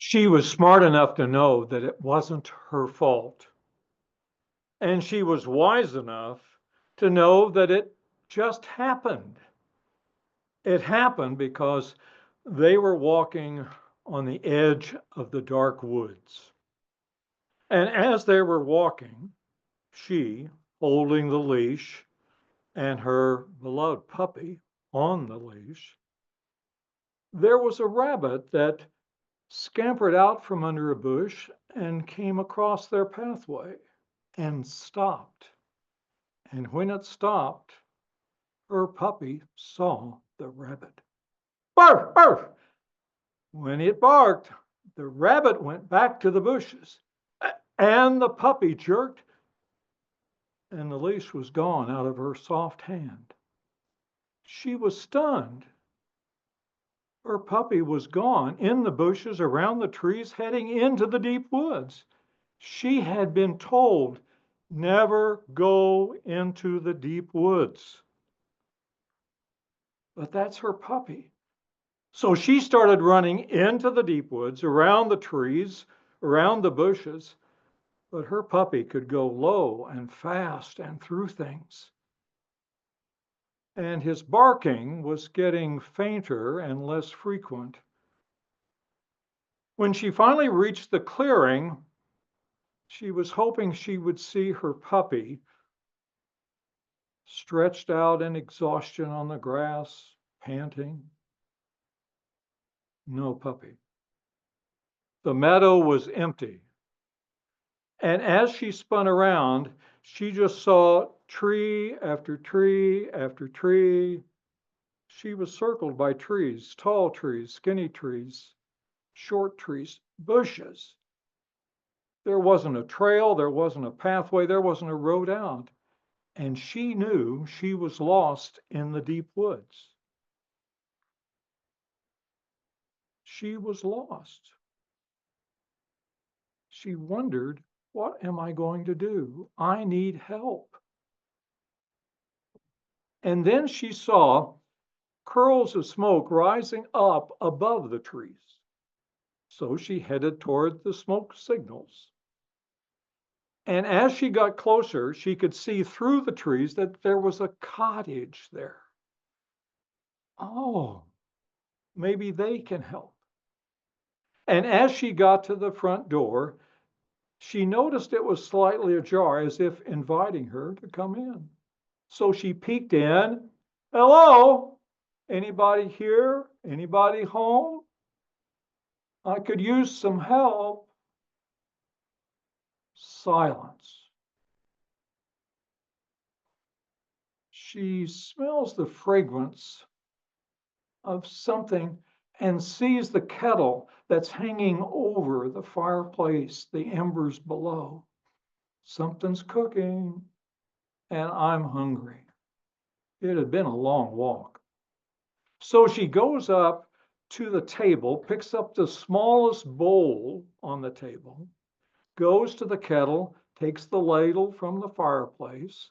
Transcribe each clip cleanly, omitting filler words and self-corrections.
She was smart enough to know that it wasn't her fault. And she was wise enough to know that it just happened. It happened because they were walking on the edge of the dark woods. And as they were walking, she, holding the leash, and her beloved puppy on the leash, there was a rabbit that scampered out from under a bush and came across their pathway and stopped. And when it stopped, her puppy saw the rabbit. Barf, barf! When it barked, the rabbit went back to the bushes, and the puppy jerked, and the leash was gone out of her soft hand. She was stunned. Her puppy was gone in the bushes, around the trees, heading into the deep woods. She had been told, never go into the deep woods. But that's her puppy. So she started running into the deep woods, around the trees, around the bushes. But her puppy could go low and fast and through things. And his barking was getting fainter and less frequent. When she finally reached the clearing, she was hoping she would see her puppy stretched out in exhaustion on the grass, panting. No puppy. The meadow was empty. And as she spun around, she just saw tree after tree after tree. She was circled by trees, tall trees, skinny trees, short trees, bushes. There wasn't a trail, there wasn't a pathway, there wasn't a road out. And she knew she was lost in the deep woods. She was lost. She wondered, what am I going to do? I need help. And then she saw curls of smoke rising up above the trees. So she headed toward the smoke signals. And as she got closer, she could see through the trees that there was a cottage there. Oh, maybe they can help. And as she got to the front door, she noticed it was slightly ajar, as if inviting her to come in. So she peeked in. Hello? Anybody here? Anybody home? I could use some help. Silence. She smells the fragrance of something and sees the kettle that's hanging over the fireplace, the embers below. Something's cooking, and I'm hungry. It had been a long walk. So she goes up to the table, picks up the smallest bowl on the table, goes to the kettle, takes the ladle from the fireplace,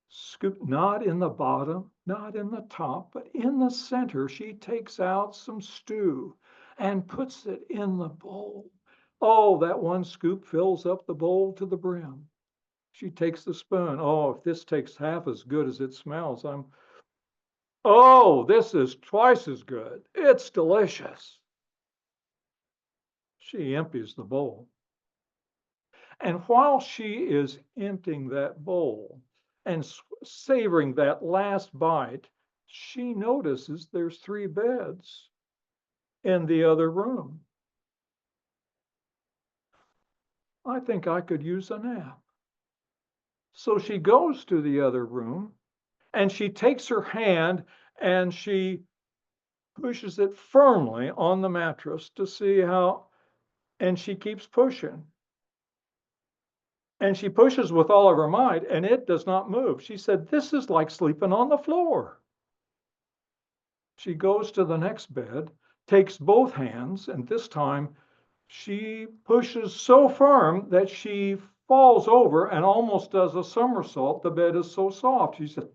scoop, not in the bottom, not in the top, but in the center. She takes out some stew and puts it in the bowl. Oh, that one scoop fills up the bowl to the brim. She takes the spoon. Oh, if this tastes half as good as it smells, oh, this is twice as good. It's delicious. She empties the bowl. And while she is emptying that bowl and savoring that last bite, she notices there's 3 beds in the other room. I think I could use a nap. So she goes to the other room and she takes her hand and she pushes it firmly on the mattress to see how, and she keeps pushing. And she pushes with all of her might, and it does not move. She said, this is like sleeping on the floor. She goes to the next bed, takes both hands, and this time she pushes so firm that she falls over and almost does a somersault. The bed is so soft. She said,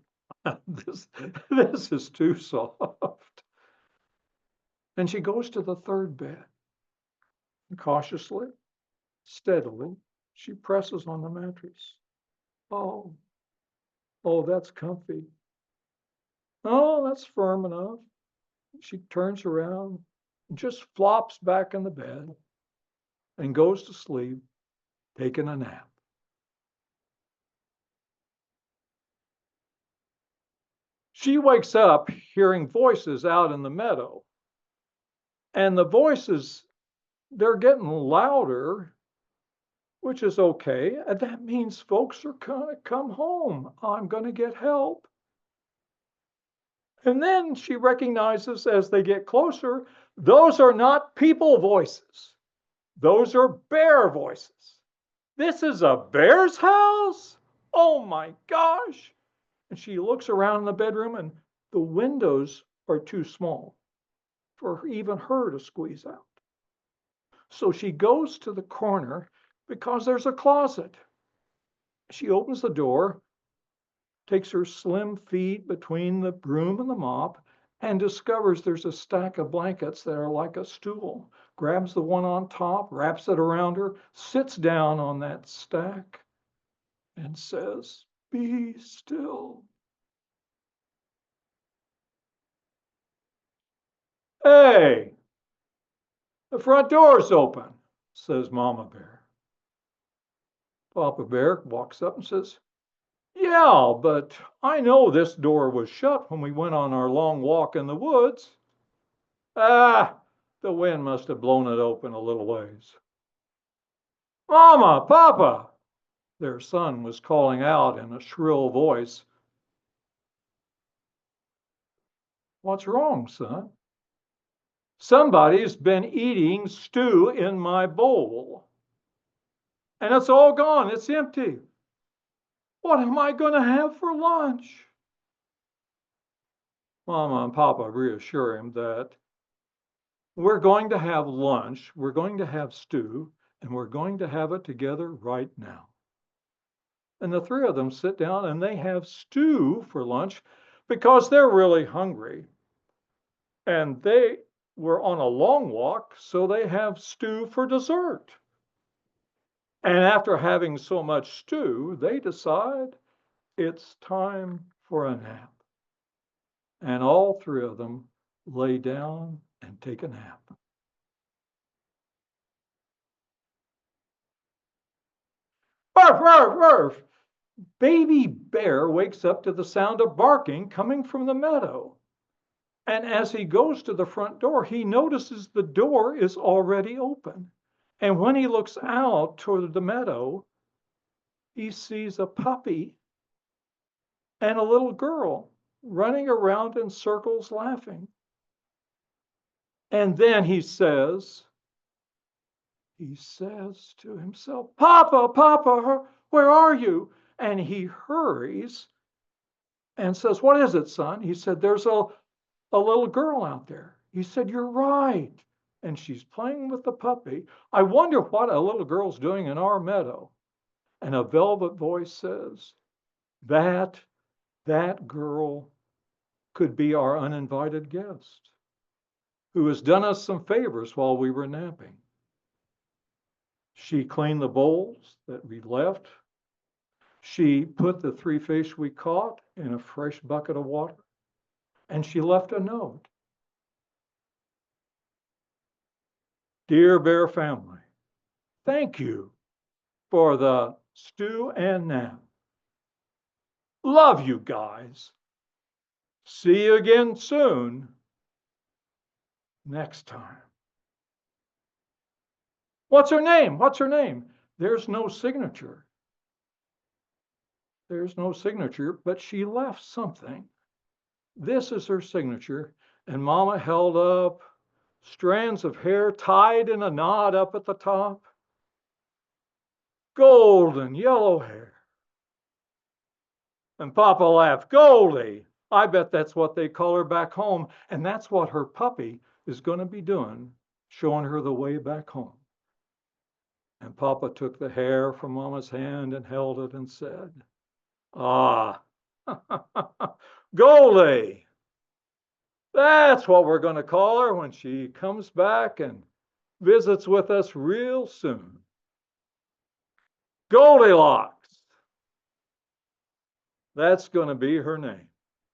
this is too soft. And she goes to the third bed. And cautiously, steadily, she presses on the mattress. Oh, oh, that's comfy. Oh, that's firm enough. She turns around, just flops back in the bed, and goes to sleep, taking a nap. She wakes up hearing voices out in the meadow, and the voices, they're getting louder, which is okay. And that means folks are going to come home. I'm going to get help. And then she recognizes as they get closer, those are not people voices. Those are bear voices. This is a bear's house? Oh my gosh. And she looks around the bedroom, and the windows are too small for even her to squeeze out. So she goes to the corner because there's a closet. She opens the door, takes her slim feet between the broom and the mop, and discovers there's a stack of blankets that are like a stool. Grabs the one on top, wraps it around her, sits down on that stack, and says, "Be still." "Hey, the front door's open," says Mama Bear. Papa Bear walks up and says, "Yeah, but I know this door was shut when we went on our long walk in the woods." "Ah, the wind must have blown it open a little ways." "Mama, Papa," their son was calling out in a shrill voice. "What's wrong, son?" "Somebody's been eating stew in my bowl, and it's all gone. It's empty. What am I going to have for lunch?" Mama and Papa reassure him that we're going to have lunch, we're going to have stew, and we're going to have it together right now. And the three of them sit down and they have stew for lunch because they're really hungry. And they were on a long walk, so they have stew for dessert. And after having so much stew, they decide it's time for a nap. And all three of them lay down and take a nap. Ruff, ruff, ruff. Baby Bear wakes up to the sound of barking coming from the meadow. And as he goes to the front door, he notices the door is already open. And when he looks out toward the meadow, he sees a puppy and a little girl running around in circles laughing. And then he says to himself, "Papa, Papa, where are you?" And he hurries and says, "What is it, son?" He said, "There's a little girl out there." He said, "You're right. And she's playing with the puppy. I wonder what a little girl's doing in our meadow." And a velvet voice says, that girl could be our uninvited guest who has done us some favors while we were napping. She cleaned the bowls that we left. She put the three fish we caught in a fresh bucket of water. And she left a note. "Dear Bear family, thank you for the stew and nap. Love you guys. See you again soon next time." "What's her name? What's her name?" There's no signature. There's no signature, but she left something. This is her signature. And Mama held up strands of hair tied in a knot up at the top. "Golden yellow hair." And Papa laughed, "Goldie. I bet that's what they call her back home. And that's what her puppy is going to be doing, showing her the way back home." And Papa took the hair from Mama's hand and held it and said, "Ah, Goldie. That's what we're going to call her when she comes back and visits with us real soon. Goldilocks. That's going to be her name.